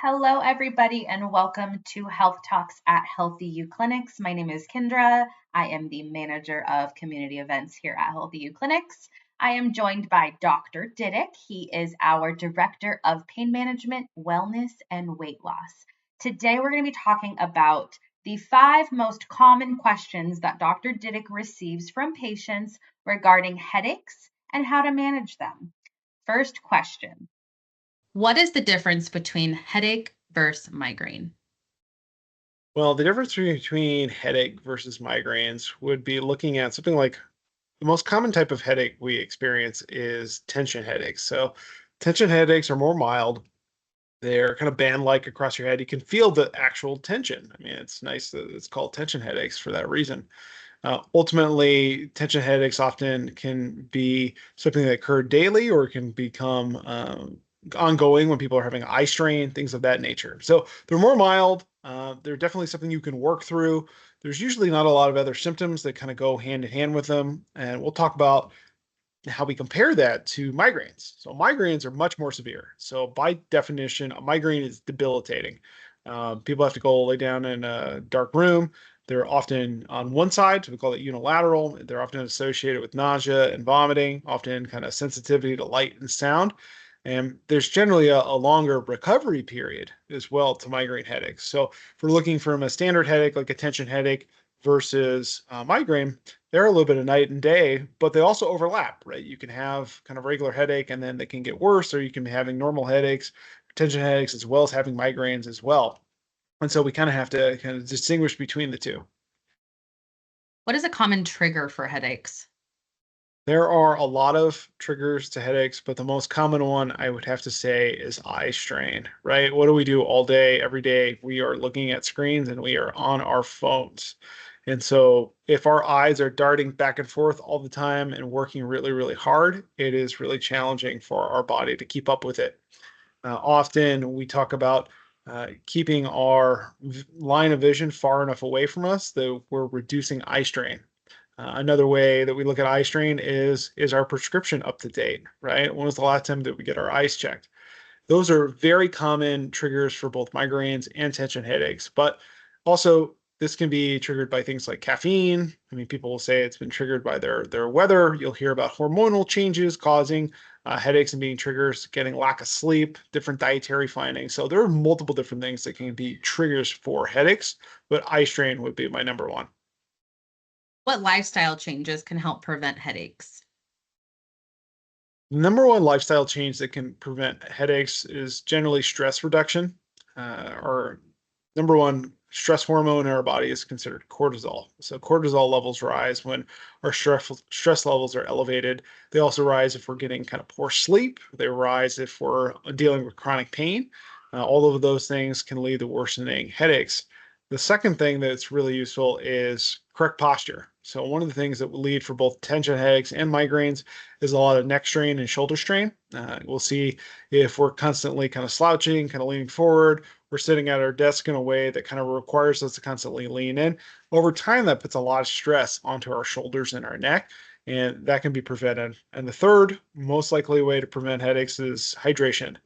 Hello, everybody, and welcome to Health Talks at Healthy U Clinics. My name is Kendra. I am the manager of community events here at Healthy U Clinics. I am joined by Dr. Didick. He is our director of pain management, wellness, and weight loss. Today, we're going to be talking about the 5 most common questions that Dr. Didick receives from patients regarding headaches and how to manage them. First question. What is the difference between headache versus migraine? Well, the difference between headache versus migraines would be looking at something like the most common type of headache we experience is tension headaches. So, tension headaches are more mild. They're kind of band-like across your head. You can feel the actual tension. I mean, it's nice that it's called tension headaches for that reason. Ultimately, tension headaches often can be something that occur daily or can become ongoing when people are having eye strain, things of that nature. So they're more mild. They're definitely something you can work through. There's usually not a lot of other symptoms that kind of go hand in hand with them. And we'll talk about how we compare that to migraines. So migraines are much more severe. So by definition, a migraine is debilitating. People have to go lay down in a dark room. They're often on one side, so we call it unilateral. They're often associated with nausea and vomiting, often kind of sensitivity to light and sound. And there's generally a longer recovery period as well to migraine headaches. So if we're looking from a standard headache, like a tension headache, versus migraine, they're a little bit of night and day, but they also overlap, right? You can have kind of regular headache and then they can get worse, or you can be having normal headaches, tension headaches, as well as having migraines as well. And so we kind of have to kind of distinguish between the two. What is a common trigger for headaches? There are a lot of triggers to headaches, but the most common one I would have to say is eye strain, right? What do we do all day, every day? We are looking at screens and we are on our phones. And so if our eyes are darting back and forth all the time and working really, really hard, it is really challenging for our body to keep up with it. Often we talk about keeping our line of vision far enough away from us that we're reducing eye strain. Another way that we look at eye strain is our prescription up to date, right? When was the last time that we get our eyes checked? Those are very common triggers for both migraines and tension headaches, but also this can be triggered by things like caffeine. I mean, people will say it's been triggered by their weather. You'll hear about hormonal changes causing headaches and being triggers, getting lack of sleep, different dietary findings. So there are multiple different things that can be triggers for headaches, but eye strain would be my number one. What lifestyle changes can help prevent headaches? Number one lifestyle change that can prevent headaches is generally stress reduction. Our number one stress hormone in our body is considered cortisol. So cortisol levels rise when our stress levels are elevated. They also rise if we're getting kind of poor sleep. They rise if we're dealing with chronic pain. All of those things can lead to worsening headaches. The second thing that's really useful is correct posture. So one of the things that will lead for both tension headaches and migraines is a lot of neck strain and shoulder strain. We'll see if we're constantly kind of slouching, kind of leaning forward, we're sitting at our desk in a way that kind of requires us to constantly lean in. Over time, that puts a lot of stress onto our shoulders and our neck, and that can be prevented. And the third most likely way to prevent headaches is hydration.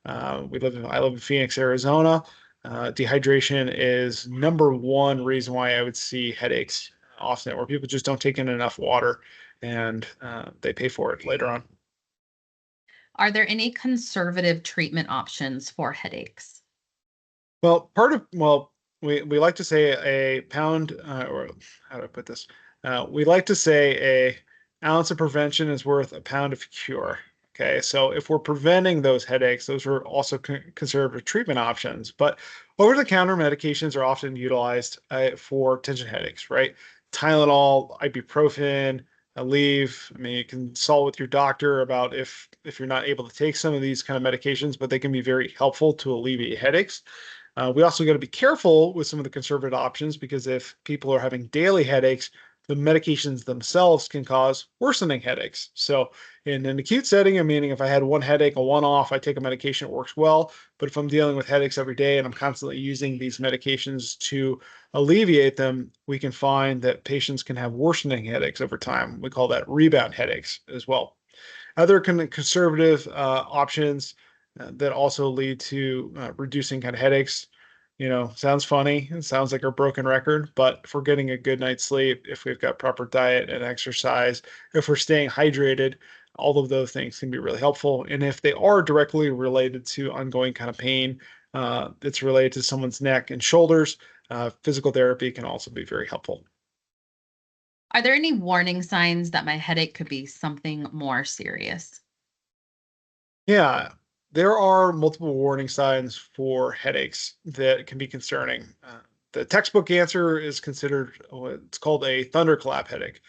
I live in Phoenix, Arizona. Dehydration is number one reason why I would see headaches often, where people just don't take in enough water and they pay for it later on. Are there any conservative treatment options for headaches? We like to say a pound, or how do I put this? We like to say a ounce of prevention is worth a pound of cure. Okay, so if we're preventing those headaches, those are also conservative treatment options. But over-the-counter medications are often utilized for tension headaches, right? Tylenol, ibuprofen, Aleve. I mean, you can consult with your doctor about if you're not able to take some of these kind of medications, but they can be very helpful to alleviate headaches. We also got to be careful with some of the conservative options because if people are having daily headaches, the medications themselves can cause worsening headaches. So, in an acute setting, meaning if I had one headache, a one off, I take a medication, it works well. But if I'm dealing with headaches every day and I'm constantly using these medications to alleviate them, we can find that patients can have worsening headaches over time. We call that rebound headaches as well. Other conservative options that also lead to reducing kind of headaches. Sounds funny. It sounds like a broken record, but if we're getting a good night's sleep, if we've got proper diet and exercise, if we're staying hydrated, all of those things can be really helpful. And if they are directly related to ongoing kind of pain, that's related to someone's neck and shoulders, physical therapy can also be very helpful. Are there any warning signs that my headache could be something more serious? Yeah, there are multiple warning signs for headaches that can be concerning. The textbook answer is considered what's called a thunderclap headache.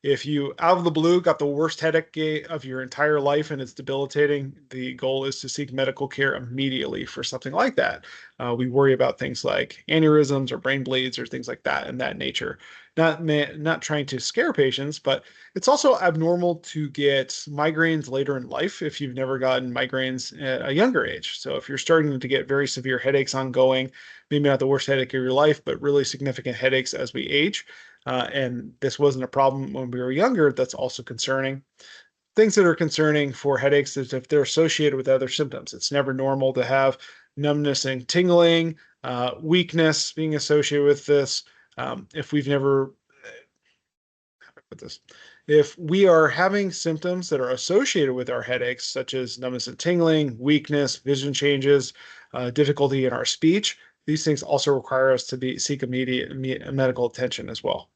If you out of the blue got the worst headache of your entire life and it's debilitating, the goal is to seek medical care immediately for something like that. We worry about things like aneurysms or brain bleeds or things like that in that nature. Not trying to scare patients, but it's also abnormal to get migraines later in life if you've never gotten migraines at a younger age. So if you're starting to get very severe headaches ongoing, maybe not the worst headache of your life, but really significant headaches as we age, and this wasn't a problem when we were younger, that's also concerning. Things that are concerning for headaches is if they're associated with other symptoms. It's never normal to have numbness and tingling, weakness being associated with this. If we've never put this, if we are having symptoms that are associated with our headaches, such as numbness and tingling, weakness, vision changes, difficulty in our speech, these things also require us to seek immediate medical attention as well.